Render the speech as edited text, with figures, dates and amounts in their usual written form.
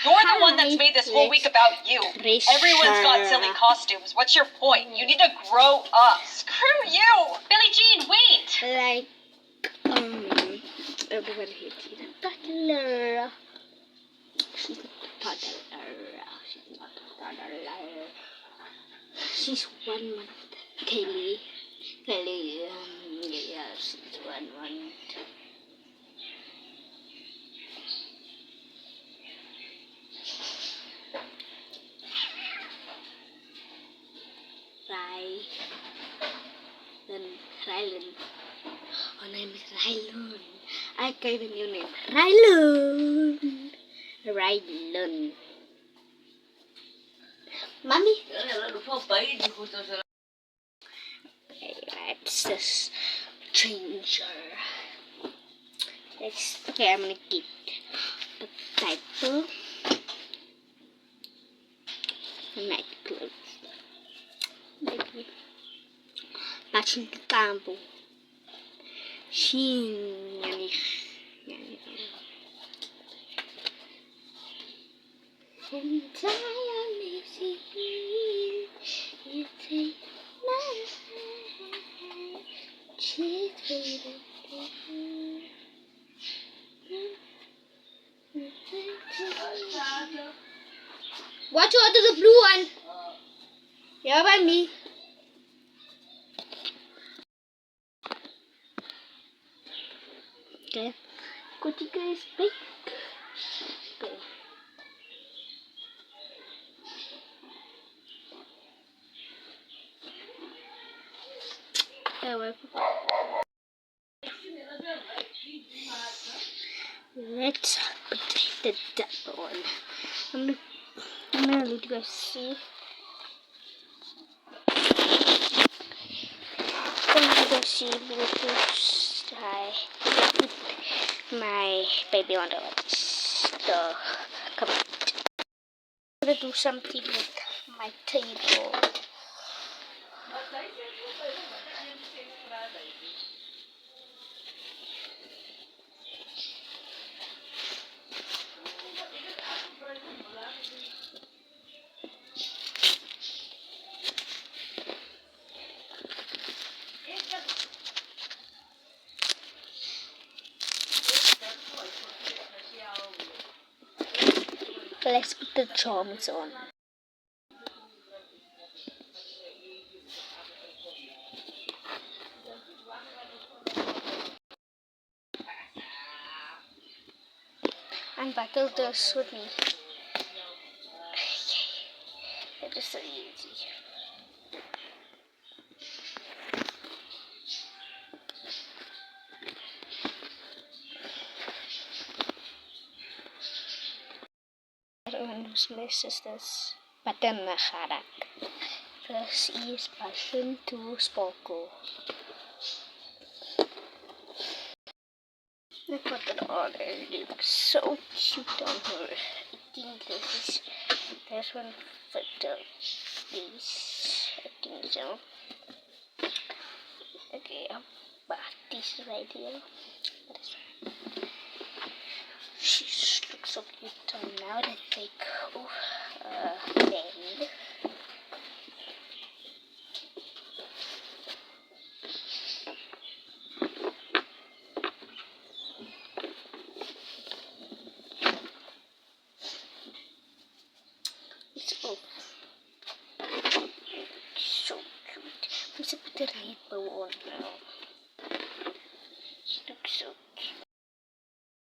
You're the one that's made this whole week about you. Everyone's got silly costumes. What's your point? You need to grow up. Screw you! Billie Jean, wait! Like, everybody hates the toddler. She's not a toddler. She's not a toddler. She's 1 month. Kaylee, yeah, she's 1 month. Rylan. Her name is Rylan. I gave a new name. Rylan. Mommy? That's the stranger. Okay, I'm gonna get the diaper. Night clothes. Maybe. Matching the campo. Entirely see you take my cheek. Watch out to the blue one. Yeah, by me. Okay. Kutika is big. Okay. Let's put the double one. I'm gonna let you guys see. I put my baby on the cupboard. I'm gonna do something with my table. Let's put the charms on. And battle this with me. It is so easy. Everyone who misses this button na harap. This is Passion to Sparkle. I put it on and it looks so cute on her. I think there's one photo. This, I think so. Okay, I'll put this right here. She looks so cute. So now to take bend. It's off. So cute. I'm supposed to put the rainbow on now.